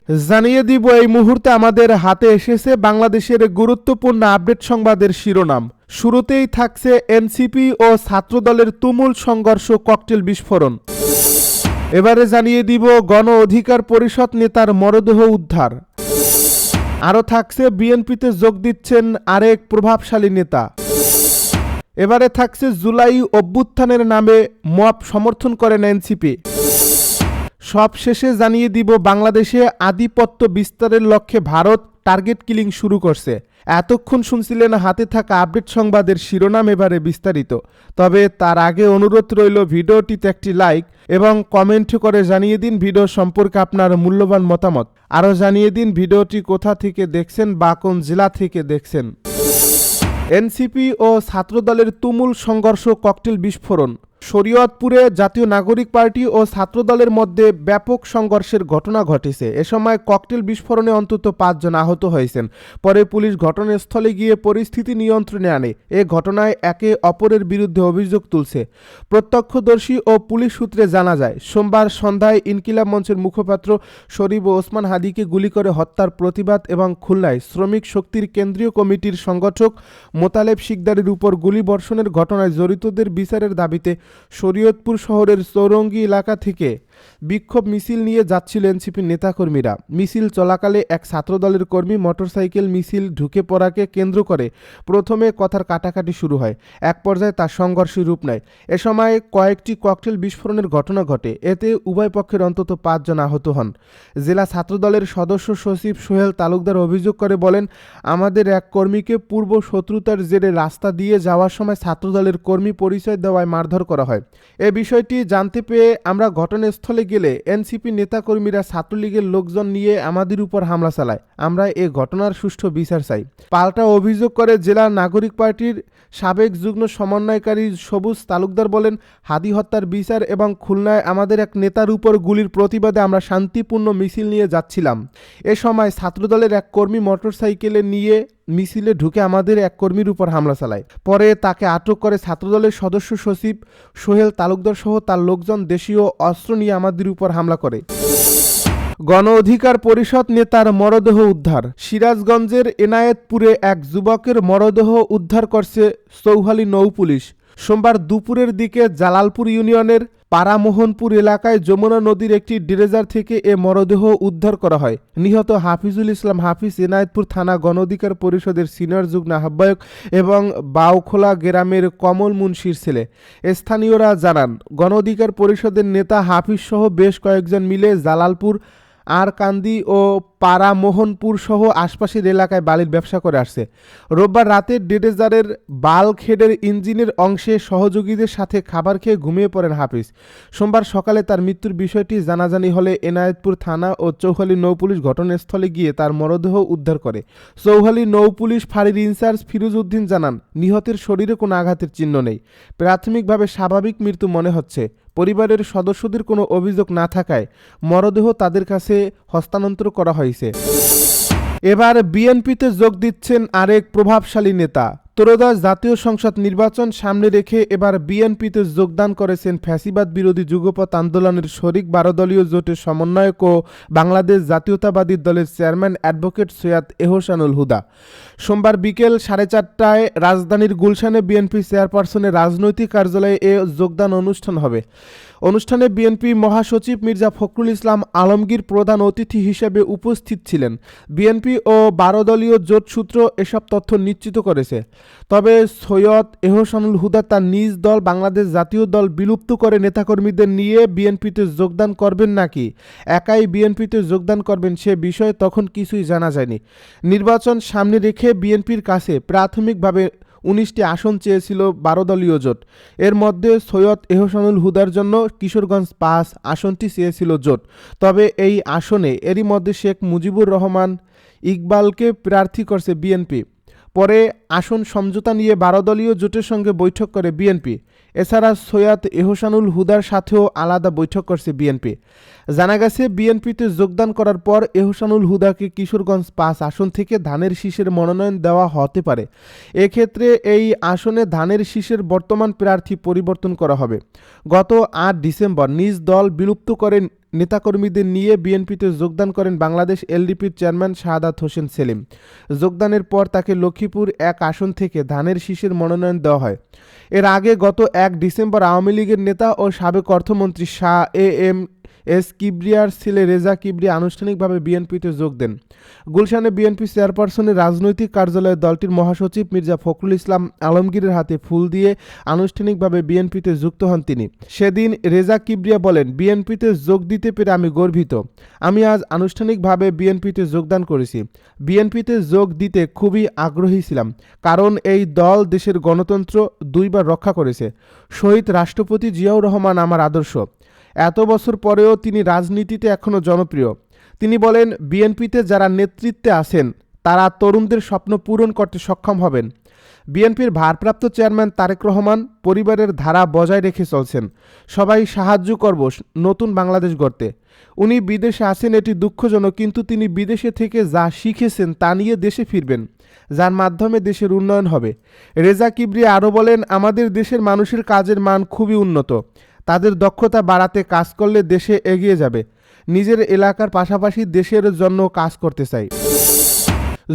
জানিয়ে দিব এই মুহূর্তে আমাদের হাতে এসেছে বাংলাদেশের গুরুত্বপূর্ণ আপডেট সংবাদের শিরোনাম। শুরুতেই থাকছে এনসিপি ও ছাত্রদলের তুমুল সংঘর্ষ, ককটেল বিস্ফোরণ। এবারে জানিয়ে দিব গণ অধিকার পরিষদ নেতার মরদেহ উদ্ধার। আরও থাকছে বিএনপিতে যোগ দিচ্ছেন আরেক প্রভাবশালী নেতা। এবারে থাকছে জুলাই অভ্যুত্থানের নামে মব সমর্থন করেন এনসিপি। সব শেষে জানিয়ে দিব বাংলাদেশে আধিপত্য বিস্তারের লক্ষ্যে ভারত টার্গেট কিলিং শুরু করছে। এতক্ষণ শুনছিলেন হাতে থাকা আপডেট সংবাদের শিরোনাম, এবারে বিস্তারিত। তবে তার আগে অনুরোধ রইল ভিডিওটিতে একটি লাইক এবং কমেন্ট করে জানিয়ে দিন ভিডিও সম্পর্কে আপনার মূল্যবান মতামত। আরও জানিয়ে দিন ভিডিওটি কোথা থেকে দেখছেন বা কোন জেলা থেকে দেখছেন। এনসিপি ও ছাত্রদলের তুমুল সংঘর্ষ, ককটেল বিস্ফোরণ। শরীয়তপুরে জাতীয় নাগরিক পার্টি ও ছাত্রদলের মধ্যে ব্যাপক সংঘর্ষের ঘটনা ঘটেছে। এ সময় ককটেল বিস্ফোরণে অন্তত 5 জন আহত হয়েছেন। পরে পুলিশ ঘটনাস্থলে গিয়ে পরিস্থিতি নিয়ন্ত্রণে আনে। এ ঘটনায় একে অপরের বিরুদ্ধে অভিযোগ তুলছে। প্রত্যক্ষদর্শী ও পুলিশ সূত্রে জানা যায়, সোমবার সন্ধ্যায় ইনকিলাব মঞ্চের মুখপাত্র শরীফ ও ওসমান হাদিকে গুলি করে হত্যার প্রতিবাদ এবং খুলনায় শ্রমিক শক্তির কেন্দ্রীয় কমিটির সংগঠক মোতালেব শিকদারের উপর গুলিবর্ষণের ঘটনায় জড়িতদের বিচারের দাবিতে শরীয়তপুর শহরের চৌরঙ্গি এলাকা থেকে বিক্ষোভ মিছিল নিয়ে যাচ্ছিল এনসিপির নেতাকর্মীরা। মিছিল চলাকালে এক ছাত্রদলের কর্মী মোটরসাইকেল মিছিল ঢুকে পড়াকে কেন্দ্র করে প্রথমে কথার কাটাকাটি শুরু হয়। এক পর্যায়ে তার সংঘর্ষে রূপ নেয়। এ সময় কয়েকটি ককটেল বিস্ফোরণের ঘটনা ঘটে। এতে উভয় পক্ষের অন্তত 5 জন আহত হন। জেলা ছাত্রদলের সদস্য সচিব সোহেল তালুকদার অভিযোগ করে বলেন, আমাদের এক কর্মীকে পূর্ব শত্রুতার জেরে রাস্তা দিয়ে যাওয়ার সময় ছাত্রদলের কর্মী পরিচয় দেওয়ায় মারধর করা হয়। এ বিষয়টি জানতে পেয়ে আমরা ঘটনাস্থলে গেলে এনসিপি নেতাকর্মীরা ছাত্রলীগের লোকজন নিয়ে আমাদের উপর হামলা চালায়। আমরা এ ঘটনার সুষ্ঠু বিচার চাই। পাল্টা অভিযোগ করে জেলা নাগরিক পার্টির সাবেক যুগ্ম সমন্বয়কারী সবুজ তালুকদার বলেন, হাদি হত্যার বিচার এবং খুলনায় আমাদের এক নেতার উপর গুলির প্রতিবাদে আমরা শান্তিপূর্ণ মিছিল নিয়ে যাচ্ছিলাম। এ সময় ছাত্রদলের এক কর্মী মোটরসাইকেলে নিয়ে মিছিলে ঢুকে আমাদের এক কর্মীর উপর হামলা চালায়। পরে তাকে আটক করে ছাত্রদলের সদস্য সচিব সোহেল তালুকদার সহ তার লোকজন দেশীয় অস্ত্র নিয়ে আমাদের উপর হামলা করে। গণ অধিকার পরিষদ নেতার মরদেহ উদ্ধার। সিরাজগঞ্জের এনায়েতপুরে এক যুবকের মরদেহ উদ্ধার করছে চৌহালি নৌ পুলিশ। সোমবার দুপুরের দিকে জালালপুর ইউনিয়নের পারামোহনপুর এলাকায় যমুনা নদীর একটি ড্রেজার থেকে এ মরদেহ উদ্ধার করা হয়। নিহত হাফিজুল ইসলাম হাফিজ এনায়েতপুর থানা গণ অধিকার পরিষদের সিনিয়র যুগ্ম আহ্বায়ক এবং বাউখোলা গ্রামের কমল মুন্সির ছেলে। স্থানীয়রা জানান, গণ অধিকার পরিষদের নেতা হাফিজ সহ বেশ কয়েকজন মিলে জালালপুর, আরকান্দি ও পারামোহনপুর সহ আশপাশের এলাকায় বালির ব্যবসা করে আসছে। রোববার রাতে ড্রেজারের বাল্ক হেডের ইঞ্জিনের অংশে সহযোগীদের সাথে খাবার খেয়ে ঘুমিয়ে পড়েন হাফিজ। সোমবার সকালে তার মৃত্যুর বিষয়টি জানাজানি হলে এনায়েতপুর থানা ও চৌহালি নৌপুলিশ ঘটনাস্থলে গিয়ে তার মরদেহ উদ্ধার করে। চৌহালি নৌপুলিশ ফাঁড়ির ইনচার্জ ফিরোজ উদ্দিন জানান, নিহতের শরীরে কোনো আঘাতের চিহ্ন নেই। প্রাথমিকভাবে স্বাভাবিক মৃত্যু মনে হচ্ছে। পরিবারের সদস্যদের কোনো অভিযোগ না থাকায় মরদেহ তাদের কাছে হস্তান্তর করা হয়েছে। এবার বিএনপিতে যোগ দিচ্ছেন আরেক প্রভাবশালী নেতা। ত্রয়োদশ জাতীয় সংসদ নির্বাচন সামনে রেখে এবার বিএনপিতে যোগদান করেছেন ফ্যাসিবাদ বিরোধী যুগপৎ আন্দোলনের শরিক 12 দলীয় জোটের সমন্বয়ক ও বাংলাদেশ জাতীয়তাবাদী দলের চেয়ারম্যান অ্যাডভোকেট সৈয়দ এহসানুল হুদা। সোমবার বিকেল 4:30টায় রাজধানীর গুলশানে বিএনপি চেয়ারপারসনের রাজনৈতিক কার্যালয়ে এ যোগদান অনুষ্ঠান হবে। অনুষ্ঠানে বিএনপি মহাসচিব মির্জা ফখরুল ইসলাম আলমগীর প্রধান অতিথি হিসেবে উপস্থিত ছিলেন। বিএনপি ও 12 দলীয় জোট সূত্র এসব তথ্য নিশ্চিত করেছে। তবে সৈয়দ এহসানুল হুদা তার নিজ দল বাংলাদেশ জাতীয় দল বিলুপ্ত করে নেতাকর্মীদের নিয়ে বিএনপিতে যোগদান করবেন নাকি একাই বিএনপিতে যোগদান করবেন সে বিষয়ে তখন কিছুই জানা যায়নি। নির্বাচন সামনে রেখে বিএনপির কাছে প্রাথমিকভাবে 19টি আসন চেয়েছিল 12 দলীয় জোট। এর মধ্যে সৈয়দ এহসানুল হুদার জন্য কিশোরগঞ্জ 5 আসনটি চেয়েছিল জোট। তবে এই আসনে এরই মধ্যে শেখ মুজিবুর রহমান ইকবালকে প্রার্থী করছে বিএনপি। পরে আসন সমঝোতা নিয়ে 12 দলীয় জোটের সঙ্গে বৈঠক করে বিএনপি। এছাড়া সৈয়দ এহসানুল হুদার সাথেও আলাদা বৈঠক করছে বিএনপি। জানা গেছে বিএনপিতে যোগদান করার পর এহসানুল হুদাকে কিশোরগঞ্জ 5 আসন থেকে ধানের শীষের মনোনয়ন দেওয়া হতে পারে। এক্ষেত্রে এই আসনে ধানের শীষের বর্তমান প্রার্থী পরিবর্তন করা হবে। গত 8 ডিসেম্বর নিজ দল বিলুপ্ত করে নেতাকর্মীদের নিয়ে বিএনপিতে যোগদান করেন বাংলাদেশ এলডিপির চেয়ারম্যান শাহাদাত হোসেন সেলিম। যোগদানের পর তাকে লক্ষ্মীপুর 1 আসন থেকে ধানের শীষের মনোনয়ন দেওয়া হয়। এর আগে গত 1 ডিসেম্বর আওয়ামী লীগের নেতা ও সাবেক অর্থমন্ত্রী শাহ এস কিবরিয়ার ছেলে রেজা কিবরিয়া আনুষ্ঠানিকভাবে বিএনপিতে যোগ দেন। গুলশানে বিএনপি চেয়ারপারসনের রাজনৈতিক কার্যালয়ে দলটির মহাসচিব মির্জা ফখরুল ইসলাম আলমগীরের হাতে ফুল দিয়ে আনুষ্ঠানিকভাবে বিএনপিতে যুক্ত হন তিনি। সেদিন রেজা কিবরিয়া বলেন, বিএনপিতে যোগ দিতে পেরে আমি গর্বিত। আমি আজ আনুষ্ঠানিকভাবে বিএনপিতে যোগদান করেছি। বিএনপিতে যোগ দিতে খুবই আগ্রহী ছিলাম, কারণ এই দল দেশের গণতন্ত্র 2 বার রক্ষা করেছে। শহীদ রাষ্ট্রপতি জিয়াউর রহমান আমার আদর্শ। এত বছর পরেও তিনি রাজনীতিতে এখনও জনপ্রিয়। তিনি বলেন, বিএনপিতে যারা নেতৃত্বে আছেন তারা তরুণদের স্বপ্ন পূরণ করতে সক্ষম হবেন। বিএনপির ভারপ্রাপ্ত চেয়ারম্যান তারেক রহমান পরিবারের ধারা বজায় রেখে চলছেন। সবাই সাহায্য করব নতুন বাংলাদেশ গড়তে। উনি বিদেশে আছেন, এটি দুঃখজনক, কিন্তু তিনি বিদেশে থেকে যা শিখেছেন তা নিয়ে দেশে ফিরবেন, যার মাধ্যমে দেশের উন্নয়ন হবে। রেজা কিবরিয়া আরও বলেন, আমাদের দেশের মানুষের কাজের মান খুবই উন্নত। তাদের দক্ষতা বাড়াতে কাজ করলে দেশে এগিয়ে যাবে। নিজের এলাকার পাশাপাশি দেশের জন্য কাজ করতে চাই।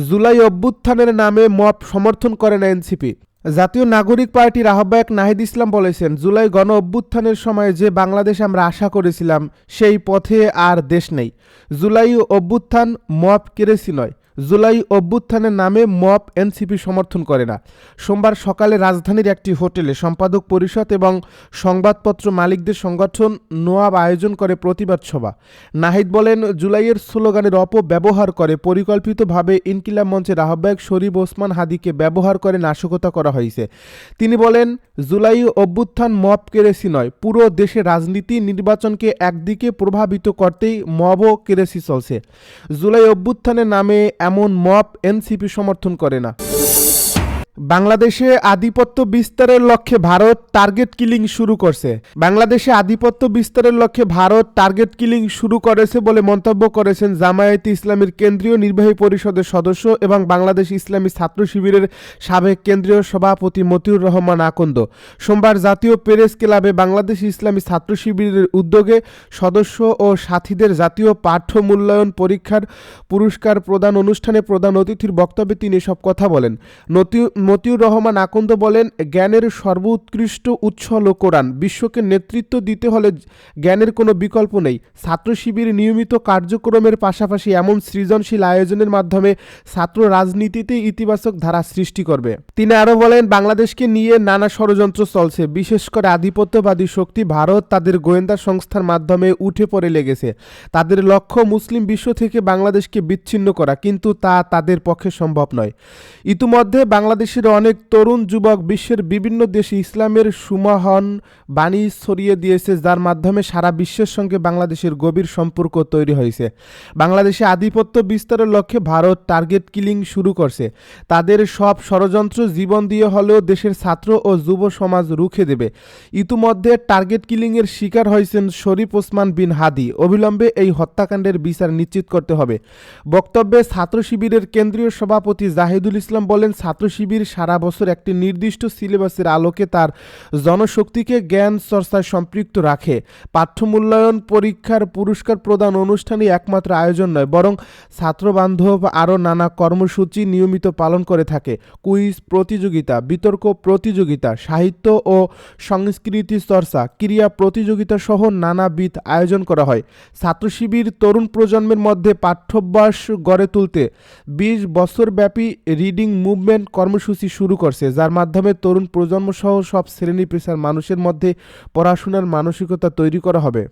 জুলাই অভ্যুত্থানের নামে মব সমর্থন করে না এনসিপি। জাতীয় নাগরিক পার্টির আহ্বায়ক নাহিদ ইসলাম বলেছেন, জুলাই গণ অভ্যুত্থানের সময় যে বাংলাদেশ আমরা আশা করেছিলাম সেই পথে আর দেশ নেই। জুলাই অভ্যুত্থান মব কেড়েছি নয়। জুলাই অভ্যুত্থানের নামে মব এনসিপি সমর্থন করে না। সোমবার সকালে রাজধানীর একটি হোটেলে সম্পাদক পরিষদ এবং সংবাদপত্র মালিকদের সংগঠন নোয়াব আয়োজন করে প্রতিবাদ সভা। নাহিদ বলেন, জুলাইয়ের স্লোগানের অপব্যবহার করে পরিকল্পিতভাবে ইনকিলাব মঞ্চের আহ্বায়ক শরীফ ওসমান হাদিকে ব্যবহার করে নাশকতা করা হয়েছে। তিনি বলেন, জুলাই অভ্যুত্থান মব কেড়েছি নয়, পুরো দেশের রাজনীতি নির্বাচনকে একদিকে প্রভাবিত করতেই মবও কেড়েছি চলছে। জুলাই অভ্যুত্থানের নামে এমন মব এনসিপি সমর্থন করে না। বাংলাদেশে আধিপত্য বিস্তারের লক্ষ্যে ভারত টার্গেট কিলিং শুরু করছে। বাংলাদেশে আধিপত্য বিস্তারের লক্ষ্যে ভারত টার্গেট কিলিং শুরু করেছে বলে মন্তব্য করেছেন জামায়াতে ইসলামীর কেন্দ্রীয় নির্বাহী পরিষদের সদস্য এবং বাংলাদেশ ইসলামী ছাত্র শিবিরের সাবেক কেন্দ্রীয় সভাপতি মতিউর রহমান আকন্দ। সোমবার জাতীয় প্রেস ক্লাবে বাংলাদেশ ইসলামী ছাত্র শিবিরের উদ্যোগে সদস্য ও সাথীদের জাতীয় পাঠ্য মূল্যায়ন পরীক্ষার পুরস্কার প্রদান অনুষ্ঠানে প্রধান অতিথির বক্তব্যে তিনি এসব কথা বলেন। মতিউর রহমান আকন্দ বলেন, জ্ঞানের সর্বোৎকৃষ্ট উৎস হল কোরআন। বিশ্বকে নেতৃত্ব দিতে হলে জ্ঞানের কোনো বিকল্প নেই। ছাত্র শিবির নিয়মিত কার্যক্রমের পাশাপাশি এমন সৃজনশীল আয়োজনের মাধ্যমে ছাত্র রাজনীতিতে ইতিবাচক ধারা সৃষ্টি করবে। তিনি আরও বলেন, বাংলাদেশকে নিয়ে নানা ষড়যন্ত্র চলছে। বিশেষ করে আধিপত্যবাদী শক্তি ভারত তাদের গোয়েন্দা সংস্থার মাধ্যমে উঠে পড়ে লেগেছে। তাদের লক্ষ্য মুসলিম বিশ্ব থেকে বাংলাদেশকে বিচ্ছিন্ন করা, কিন্তু তা তাদের পক্ষে সম্ভব নয়। ইতিমধ্যে বাংলাদেশের অনেক তরুণ যুবক বিশ্বের বিভিন্ন দেশে ইসলামের সুমহান বাণী ছড়িয়ে দিয়েছে, যার মাধ্যমে সারা বিশ্বের সঙ্গে বাংলাদেশের গভীর সম্পর্ক তৈরি হয়েছে। বাংলাদেশে আধিপত্য বিস্তারের লক্ষ্যে ভারত টার্গেট কিলিং শুরু করছে। তাদের সব ষড়যন্ত্র জীবন দিয়ে হলেও দেশের ছাত্র ও যুব সমাজ রুখে দেবে। ইতিমধ্যে টার্গেট কিলিংয়ের শিকার হয়েছেন শরীফ ওসমান বিন হাদি। অবিলম্বে এই হত্যাকাণ্ডের বিচার নিশ্চিত করতে হবে। বক্তব্যে ছাত্র শিবিরের কেন্দ্রীয় সভাপতি জাহিদুল ইসলাম বলেন, ছাত্র শিবির সারা বছর একটি নির্দিষ্ট সিলেবাসের আলোকে তার জনশক্তিকে জ্ঞান চর্চায় সম্পৃক্ত রাখে। পাঠ্য মূল্যায়ন পরীক্ষার পুরস্কার প্রদান অনুষ্ঠানই একমাত্র আয়োজন নয়, বরং ছাত্রবান্ধব আরও নানা কর্মসূচি নিয়মিত পালন করে থাকে। কুইজ প্রতিযোগিতা, বিতর্ক প্রতিযোগিতা, সাহিত্য ও সংস্কৃতি চর্চা, ক্রীড়া প্রতিযোগিতা সহ নানাবিধ আয়োজন করা হয়। ছাত্র শিবির তরুণ প্রজন্মের মধ্যে পাঠ্যাভ্যাস গড়ে তুলতে 20 বছরব্যাপী রিডিং মুভমেন্ট কর্মসূচি শুরু করছে, যার মাধ্যমে তরুণ প্রজন্ম সহ সব শ্রেণী পেশার মানুষের মধ্যে পড়াশোনার মানসিকতা তৈরি করা হবে।